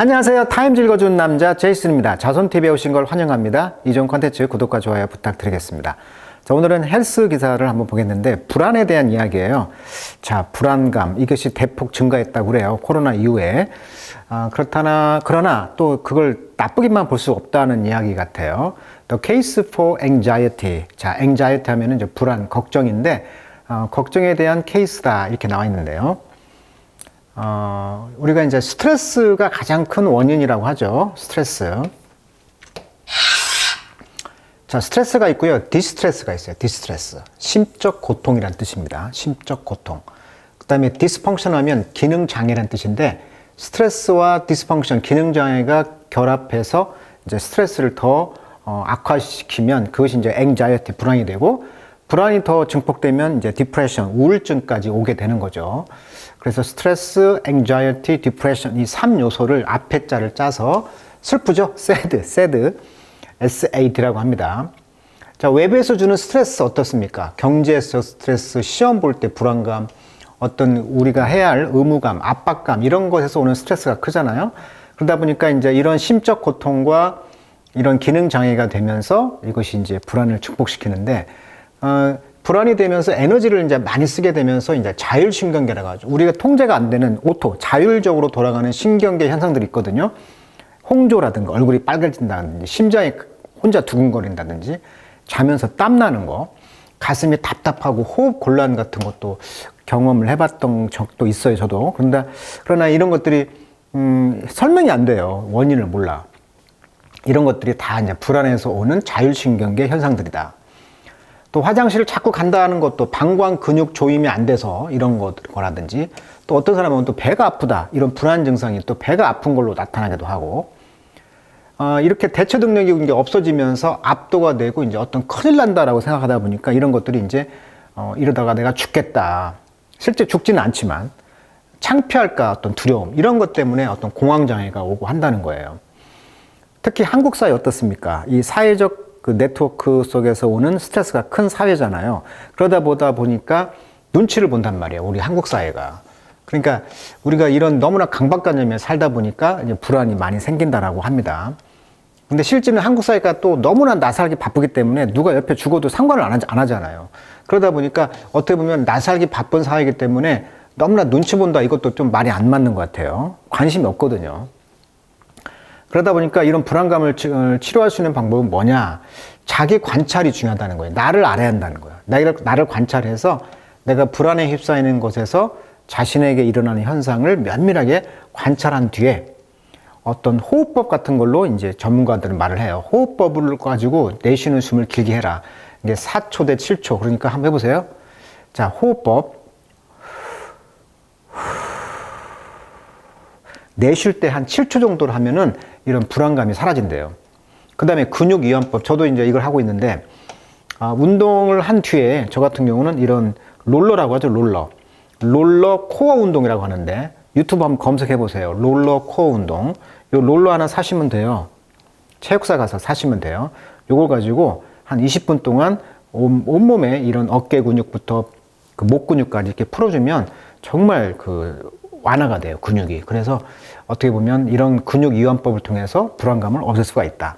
안녕하세요. 타임즈 읽어주는 남자 제이슨입니다. 자손TV에 오신 걸 환영합니다. 이전 컨텐츠 구독과 좋아요 부탁드리겠습니다. 자, 오늘은 헬스 기사를 한번 보겠는데 불안에 대한 이야기예요. 자, 불안감 이것이 대폭 증가했다고 그래요. 코로나 이후에. 그러나 또 그걸 나쁘게만 볼 수 없다는 이야기 같아요. The case for anxiety. 자, anxiety 하면은 이제 불안, 걱정인데 걱정에 대한 케이스다 이렇게 나와 있는데요. 우리가 이제 스트레스가 가장 큰 원인이라고 하죠. 스트레스. 자, 스트레스가 있고요. 디스트레스가 있어요. 디스트레스. 심적 고통이란 뜻입니다. 심적 고통. 그 다음에 디스펑션 하면 기능장애란 뜻인데 스트레스와 디스펑션, 기능장애가 결합해서 이제 스트레스를 더 악화시키면 그것이 이제 anxiety, 불안이 되고 불안이 더 증폭되면 이제 디프레션, 우울증까지 오게 되는 거죠. 그래서 스트레스, anxiety, depression 이 3요소를 앞에 자를 짜서 슬프죠? sad, SAD라고 합니다. 자, 외부에서 주는 스트레스 어떻습니까? 경제에서 스트레스, 시험 볼 때 불안감, 어떤 우리가 해야 할 의무감, 압박감 이런 것에서 오는 스트레스가 크잖아요. 그러다 보니까 이제 이런 심적 고통과 이런 기능 장애가 되면서 이것이 이제 불안을 증폭시키는데 불안이 되면서 에너지를 이제 많이 쓰게 되면서 이제 자율신경계라고 하죠. 우리가 통제가 안 되는 자율적으로 돌아가는 신경계 현상들이 있거든요. 홍조라든가 얼굴이 빨개진다든지 심장이 혼자 두근거린다든지 자면서 땀나는 거, 가슴이 답답하고 호흡 곤란 같은 것도 경험을 해봤던 적도 있어요, 저도. 그러나 이런 것들이 설명이 안 돼요. 원인을 몰라. 이런 것들이 다 이제 불안에서 오는 자율신경계 현상들이다. 또 화장실을 자꾸 간다는 것도 방광 근육 조임이 안 돼서 이런 거라든지 또 어떤 사람은 또 배가 아프다 이런 불안 증상이 또 배가 아픈 걸로 나타나기도 하고 이렇게 대처 능력이 이제 없어지면서 압도가 되고 이제 어떤 큰일 난다라고 생각하다 보니까 이런 것들이 이제 이러다가 내가 죽겠다 실제 죽지는 않지만 창피할까 어떤 두려움 이런 것 때문에 어떤 공황장애가 오고 한다는 거예요. 특히 한국 사회 어떻습니까? 이 사회적 그 네트워크 속에서 오는 스트레스가 큰 사회잖아요. 그러다 보다 보니까 눈치를 본단 말이에요. 우리 한국 사회가. 그러니까 우리가 이런 너무나 강박관념에 살다 보니까 이제 불안이 많이 생긴다라고 합니다. 근데 실제는 한국 사회가 또 너무나 나살기 바쁘기 때문에 누가 옆에 죽어도 상관을 안 하잖아요. 그러다 보니까 어떻게 보면 나살기 바쁜 사회이기 때문에 너무나 눈치 본다 이것도 좀 말이 안 맞는 것 같아요. 관심이 없거든요. 그러다 보니까 이런 불안감을 치료할 수 있는 방법은 뭐냐? 자기 관찰이 중요하다는 거예요. 나를 알아야 한다는 거예요. 나를 관찰해서 내가 불안에 휩싸이는 곳에서 자신에게 일어나는 현상을 면밀하게 관찰한 뒤에 어떤 호흡법 같은 걸로 이제 전문가들은 말을 해요. 호흡법을 가지고 내쉬는 숨을 길게 해라. 이게 4초 대 7초. 그러니까 한번 해보세요. 자, 호흡법. 내쉴 때 한 7초 정도를 하면은 이런 불안감이 사라진대요. 그 다음에 근육이완법. 저도 이제 이걸 하고 있는데, 운동을 한 뒤에 저 같은 경우는 이런 롤러라고 하죠. 롤러 코어 운동이라고 하는데, 유튜브 한번 검색해 보세요. 롤러 코어 운동. 요 롤러 하나 사시면 돼요. 체육사 가서 사시면 돼요. 요걸 가지고 한 20분 동안 온몸에 이런 어깨 근육부터 그 목 근육까지 이렇게 풀어주면 정말 완화가 돼요, 근육이. 그래서 어떻게 보면 이런 근육 이완법을 통해서 불안감을 없앨 수가 있다.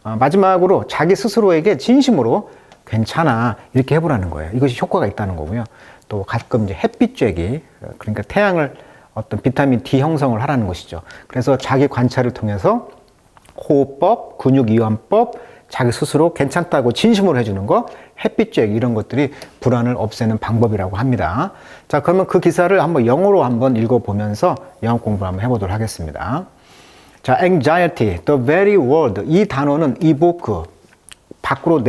마지막으로 자기 스스로에게 진심으로 괜찮아 이렇게 해보라는 거예요. 이것이 효과가 있다는 거고요. 또 가끔 이제 햇빛 쬐기, 그러니까 태양을 어떤 비타민 D 형성을 하라는 것이죠. 그래서 자기 관찰을 통해서 호흡법, 근육 이완법, 자기 스스로 괜찮다고 진심으로 해주는 거, 햇빛 쬐기 이런 것들이 불안을 없애는 방법이라고 합니다. 자, 그러면 그 기사를 한번 영어로 한번 읽어보면서 영어 공부를 한번 해보도록 하겠습니다. 자, anxiety, the very word. 이 단어는 evoke, 밖으로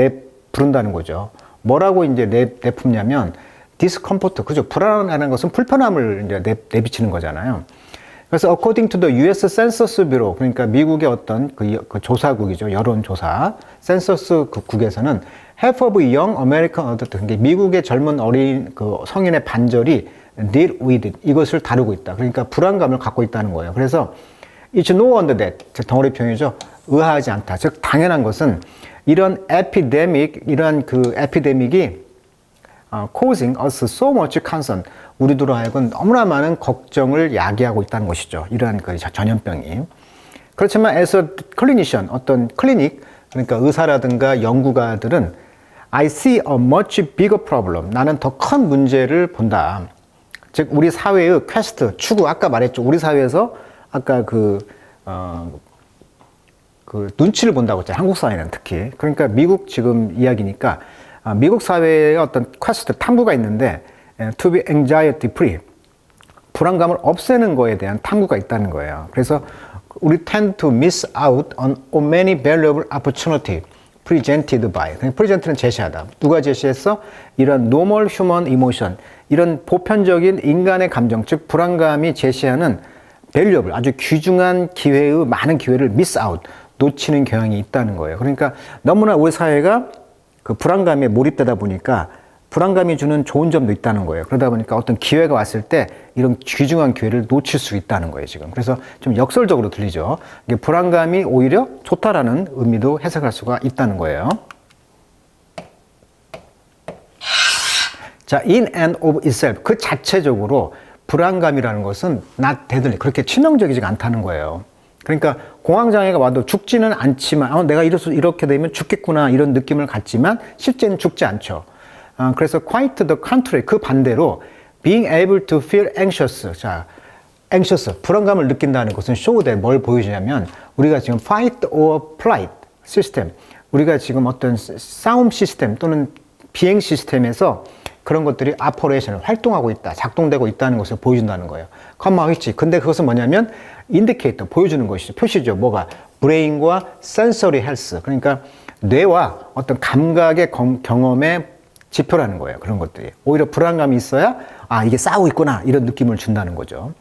부른다는 거죠. 뭐라고 이제 내뿜냐면 discomfort, 그죠? 불안하는 것은 불편함을 이제 내비치는 거잖아요. 그래서 according to the US Census Bureau, 그러니까 미국의 어떤 그 조사국이죠. 여론조사. 센서스 국에서는 half of young American adults, 그러니까 미국의 젊은 어린 성인의 반절이 deal with it, 이것을 다루고 있다. 그러니까 불안감을 갖고 있다는 거예요. 그래서 it's no wonder that, 덩어리표현이죠. 의아하지 않다. 즉 당연한 것은 이런 에피데믹이 causing us so much concern. 우리들로 하여금 너무나 많은 걱정을 야기하고 있다는 것이죠. 이러한 그 전염병이. 그렇지만 as a clinician, 어떤 클리닉, 그러니까 의사라든가 연구가들은 I see a much bigger problem. 나는 더 큰 문제를 본다. 즉 우리 사회의 퀘스트, 추구, 아까 말했죠. 우리 사회에서 아까 그 눈치를 본다고 했잖아요. 한국 사회는 특히. 그러니까 미국 지금 이야기니까 미국 사회의 어떤 퀘스트, 탐구가 있는데 to be anxiety free, 불안감을 없애는 거에 대한 탐구가 있다는 거예요. 그래서 우리 tend to miss out on many valuable opportunity presented by. present는 제시하다. 누가 제시했어? 이런 normal human emotion, 이런 보편적인 인간의 감정, 즉 불안감이 제시하는 valuable, 아주 귀중한 기회의 많은 기회를 miss out, 놓치는 경향이 있다는 거예요. 그러니까 너무나 우리 사회가 그 불안감에 몰입되다 보니까 불안감이 주는 좋은 점도 있다는 거예요. 그러다 보니까 어떤 기회가 왔을 때 이런 귀중한 기회를 놓칠 수 있다는 거예요, 지금. 그래서 좀 역설적으로 들리죠. 이게 불안감이 오히려 좋다라는 의미도 해석할 수가 있다는 거예요. 자, in and of itself, 그 자체적으로 불안감이라는 것은 not deadly, 그렇게 치명적이지 않다는 거예요. 그러니까 공황장애가 와도 죽지는 않지만 내가 이렇게 되면 죽겠구나 이런 느낌을 갖지만 실제는 죽지 않죠. 그래서 quite the contrary, 그 반대로 being able to feel anxious, 자, anxious, 불안감을 느낀다는 것은 show that 뭘 보여주냐면 우리가 지금 fight or flight 시스템, 우리가 지금 어떤 싸움 시스템 또는 비행 시스템에서 그런 것들이 operation, 활동하고 있다, 작동되고 있다는 것을 보여준다는 거예요. comma which, 근데 그것은 뭐냐면 indicator, 보여주는 것이죠. 표시죠. 뭐가? brain과 sensory health, 그러니까 뇌와 어떤 감각의 경험의 지표라는 거예요. 그런 것들이. 오히려 불안감이 있어야 이게 싸우고 있구나 이런 느낌을 준다는 거죠.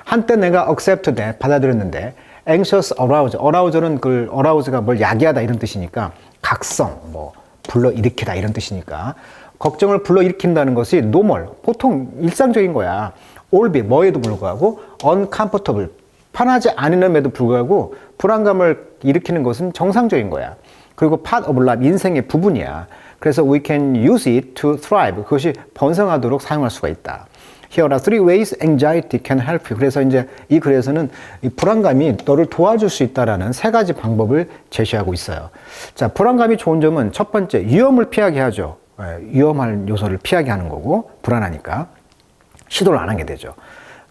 한때 내가 accept that, 받아들였는데 anxious arousal, arousal은 그 arouse가 뭘 야기하다 이런 뜻이니까 각성, 뭐 불러일으키다 이런 뜻이니까 걱정을 불러일으킨다는 것이 normal, 보통 일상적인 거야. albe, 뭐에도 불구하고 uncomfortable, 편하지 않음에도 불구하고 불안감을 일으키는 것은 정상적인 거야. 그리고 part of life, 인생의 부분이야. 그래서 we can use it to thrive, 그것이 번성하도록 사용할 수가 있다. Here are three ways anxiety can help you. 그래서 이제 이 글에서는 이 불안감이 너를 도와줄 수 있다라는 세 가지 방법을 제시하고 있어요. 자, 불안감이 좋은 점은 첫 번째, 위험을 피하게 하죠. 위험할 요소를 피하게 하는 거고, 불안하니까 시도를 안 하게 되죠.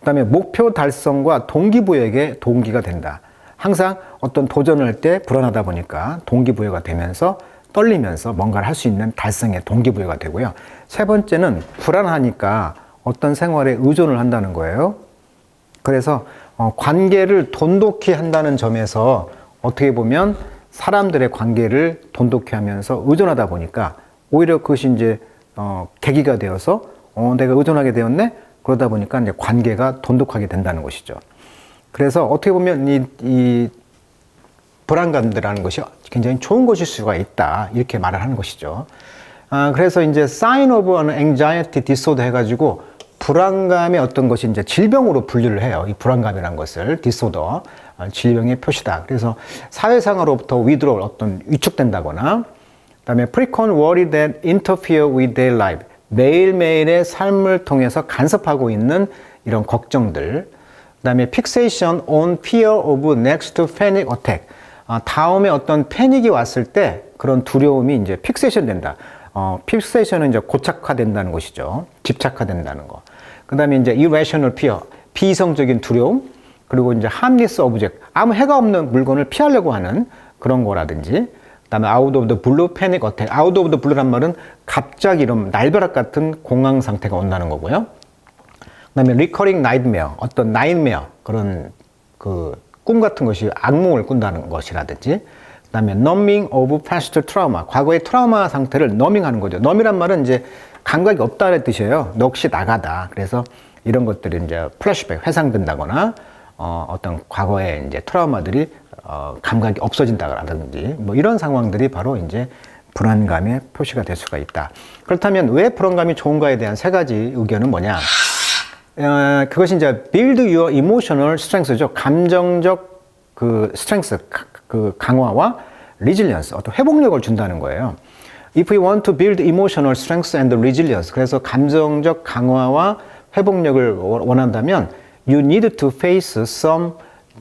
그 다음에 목표 달성과 동기부여에게 동기가 된다. 항상 어떤 도전을 할 때 불안하다 보니까 동기부여가 되면서 떨리면서 뭔가를 할 수 있는 달성의 동기부여가 되고요. 세 번째는 불안하니까 어떤 생활에 의존을 한다는 거예요. 그래서 관계를 돈독히 한다는 점에서 어떻게 보면 사람들의 관계를 돈독히 하면서 의존하다 보니까 오히려 그것이 이제 계기가 되어서 내가 의존하게 되었네? 그러다 보니까 이제 관계가 돈독하게 된다는 것이죠. 그래서 어떻게 보면 이 불안감이라는 것이 굉장히 좋은 것일 수가 있다, 이렇게 말을 하는 것이죠. 그래서 이제 sign of an anxiety disorder 해가지고 불안감의 어떤 것이 이제 질병으로 분류를 해요. 이 불안감이라는 것을 disorder, 질병의 표시다. 그래서 사회생활로부터 withdrawal, 어떤 위축된다거나, 그다음에 frequent worry that interfere with their life, 매일매일의 삶을 통해서 간섭하고 있는 이런 걱정들. 그다음에 fixation on fear of next panic attack, 다음에 어떤 패닉이 왔을 때 그런 두려움이 이제 픽세이션 된다. 픽세이션은 이제 고착화된다는 것이죠. 집착화된다는 거. 그 다음에 이제 irrational fear, 비이성적인 두려움. 그리고 이제 harmless object, 아무 해가 없는 물건을 피하려고 하는 그런 거라든지. 그 다음에 out of the blue panic attack. out of the blue란 말은 갑자기 이런 날벼락 같은 공황 상태가 온다는 거고요. 그 다음에 recurring nightmare, 어떤 nightmare, 그런 꿈 같은 것이 악몽을 꾼다는 것이라든지, 그 다음에 numbing of past trauma, 과거의 트라우마 상태를 numbing하는 거죠. numb이란 말은 이제 감각이 없다는 뜻이에요. 넋이 나가다. 그래서 이런 것들이 이제 플래시백, 회상된다거나, 어떤 과거의 이제 트라우마들이 감각이 없어진다라든지, 뭐 이런 상황들이 바로 이제 불안감의 표시가 될 수가 있다. 그렇다면 왜 불안감이 좋은가에 대한 세 가지 의견은 뭐냐? 그것이 이제 build your emotional strength죠. 감정적 그 strength, 그 강화와 resilience, 어떤 회복력을 준다는 거예요. If we want to build emotional strength and resilience, 그래서 감정적 강화와 회복력을 원한다면 you need to face some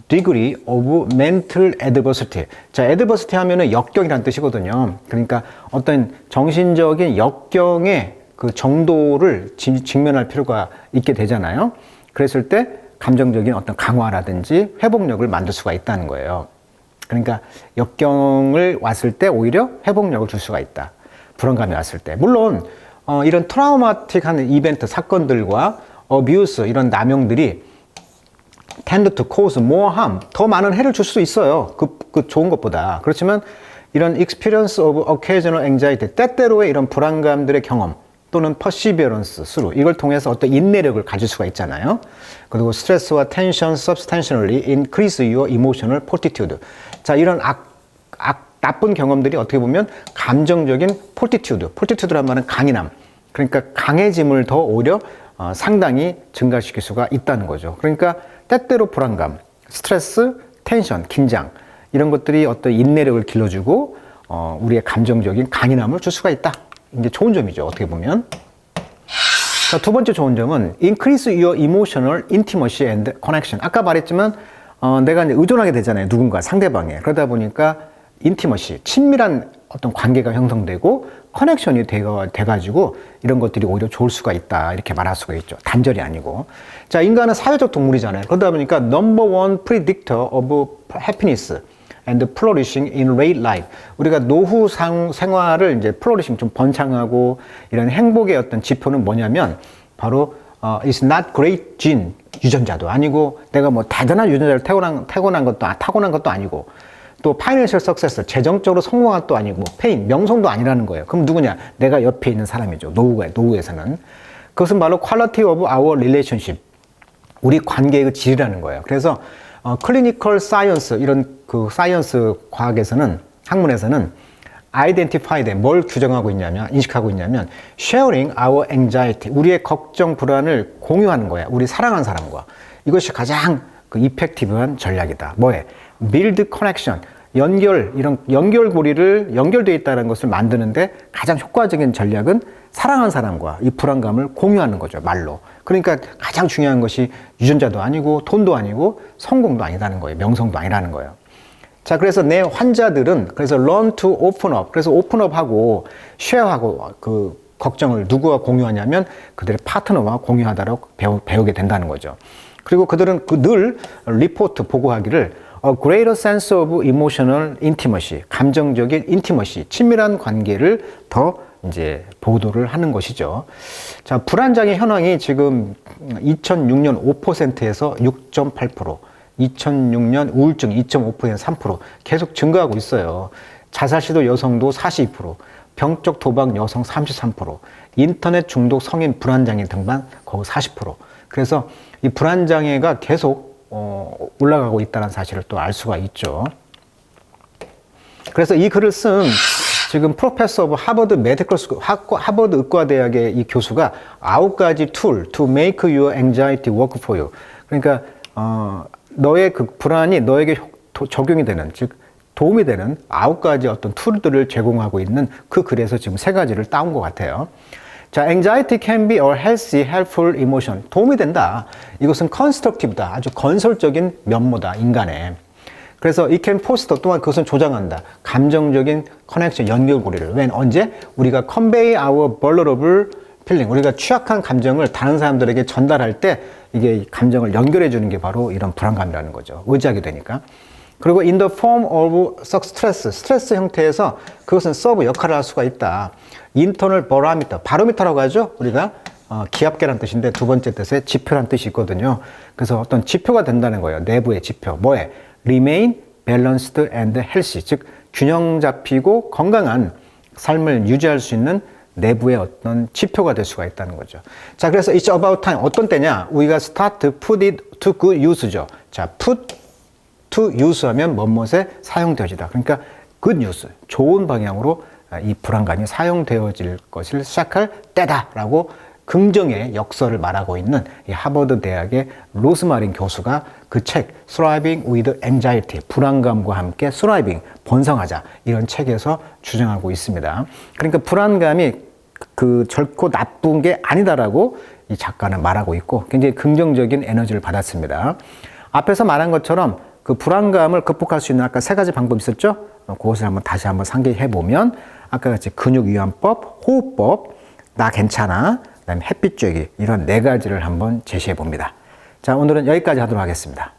degree of mental adversity. 자, adversity 하면은 역경이라는 뜻이거든요. 그러니까 어떤 정신적인 역경의 그 정도를 직면할 필요가 있게 되잖아요. 그랬을 때 감정적인 어떤 강화라든지 회복력을 만들 수가 있다는 거예요. 그러니까 역경을 왔을 때 오히려 회복력을 줄 수가 있다. 불안감이 왔을 때. 물론 이런 트라우마틱한 이벤트, 사건들과 abuse, 이런 남용들이 tend to cause more harm, 더 많은 해를 줄 수도 있어요. 그 좋은 것보다. 그렇지만 이런 experience of occasional anxiety, 때때로의 이런 불안감들의 경험 또는 perseverance, 수로 이걸 통해서 어떤 인내력을 가질 수가 있잖아요. 그리고 스트레스와 텐션 substantially increase your emotional fortitude. 자, 이런 나쁜 경험들이 어떻게 보면 감정적인 fortitude란 말은 강인함. 그러니까 강해짐을 더 오히려 상당히 증가시킬 수가 있다는 거죠. 그러니까 때때로 불안감, 스트레스, 텐션, 긴장 이런 것들이 어떤 인내력을 길러주고 우리의 감정적인 강인함을 줄 수가 있다. 이게 좋은 점이죠. 어떻게 보면. 자, 두 번째 좋은 점은 increase your emotional intimacy and connection. 아까 말했지만 내가 이제 의존하게 되잖아요. 누군가 상대방에. 그러다 보니까 intimacy, 친밀한 어떤 관계가 형성되고 커넥션이 돼가지고 이런 것들이 오히려 좋을 수가 있다. 이렇게 말할 수가 있죠. 단절이 아니고. 자, 인간은 사회적 동물이잖아요. 그러다 보니까 number one predictor of happiness and flourishing in late life. 우리가 노후 생활을 이제 flourishing, 좀 번창하고 이런 행복의 어떤 지표는 뭐냐면 바로 it's not great gene, 유전자도 아니고 내가 뭐 대단한 유전자를 타고난 것도 아니고 또 파이낸셜 석세스, 재정적으로 성공한 것도 아니고 페인, 명성도 아니라는 거예요. 그럼 누구냐? 내가 옆에 있는 사람이죠. 노후에서는. 그것은 바로 quality of our relationship, 우리 관계의 그 질이라는 거예요. 그래서 클리니컬 사이언스, 이런 그 사이언스 과학에서는, 학문에서는 identify에 뭘 규정하고 있냐면, 인식하고 있냐면 sharing our anxiety, 우리의 걱정, 불안을 공유하는 거야. 우리 사랑하는 사람과. 이것이 가장 그 이펙티브한 전략이다. 뭐에? build connection, 이런 연결고리를 연결되어 있다는 것을 만드는데 가장 효과적인 전략은 사랑하는 사람과 이 불안감을 공유하는 거죠. 말로. 그러니까 가장 중요한 것이 유전자도 아니고 돈도 아니고 성공도 아니라는 거예요. 명성도 아니라는 거예요. 자, 그래서 내 환자들은 그래서 learn to open up, 그래서 open up 하고 share하고 그 걱정을 누구와 공유하냐면 그들의 파트너와 공유하도록 배우게 된다는 거죠. 그리고 그들은 늘 리포트 보고하기를 a greater sense of emotional intimacy, 감정적인 intimacy, 친밀한 관계를 더 이제 보도를 하는 것이죠. 자, 불안장애 현황이 지금 2006년 5%에서 6.8%, 2006년 우울증 2.5%, 3% 계속 증가하고 있어요. 자살 시도 여성도 42%, 병적 도박 여성 33%, 인터넷 중독 성인 불안장애 등반 거의 40%. 그래서 이 불안장애가 계속 올라가고 있다는 사실을 또 알 수가 있죠. 그래서 이 글을 쓴 지금 프로페서 오브 하버드 메디컬 스쿨, 하버드 의과대학의 이 교수가 9가지 툴 to make your anxiety work for you. 그러니까 너의 그 불안이 너에게 적용이 되는, 즉 도움이 되는 9가지 어떤 툴들을 제공하고 있는 그 글에서 지금 3가지를 따온 것 같아요. 자, anxiety can be a healthy, helpful emotion. 도움이 된다. 이것은 constructive다. 아주 건설적인 면모다, 인간의. 그래서 it can foster, 또한 그것은 조장한다. 감정적인 커넥션, 연결고리를. 언제? 우리가 convey our vulnerable feeling. 우리가 취약한 감정을 다른 사람들에게 전달할 때 이게 감정을 연결해 주는 게 바로 이런 불안감이라는 거죠. 의지하게 되니까. 그리고 in the form of stress, 스트레스 형태에서 그것은 서브 역할을 할 수가 있다. internal barometer, 바로미터라고 하죠. 우리가 기압계란 뜻인데 두 번째 뜻에 지표란 뜻이 있거든요. 그래서 어떤 지표가 된다는 거예요. 내부의 지표. 뭐에? remain balanced and healthy, 즉 균형 잡히고 건강한 삶을 유지할 수 있는 내부의 어떤 지표가 될 수가 있다는 거죠. 자, 그래서 it's about time. 어떤 때냐? 우리가 start to put it to good use죠. 자, put to use 하면 뭐뭇에 사용되어지다. 그러니까 good news, 좋은 방향으로 이 불안감이 사용되어질 것을 시작할 때다라고 긍정의 역설을 말하고 있는 이 하버드 대학의 로스마린 교수가 그 책 Thriving with Anxiety, 불안감과 함께 Thriving, 번성하자, 이런 책에서 주장하고 있습니다. 그러니까 불안감이 결코 나쁜 게 아니다라고 이 작가는 말하고 있고 굉장히 긍정적인 에너지를 받았습니다. 앞에서 말한 것처럼 그 불안감을 극복할 수 있는 아까 세 가지 방법이 있었죠? 그것을 다시 한번 상기해 보면 아까 같이 근육이완법, 호흡법, 나 괜찮아, 그다음에 햇빛 쬐기, 이런 네 가지를 한번 제시해 봅니다. 자, 오늘은 여기까지 하도록 하겠습니다.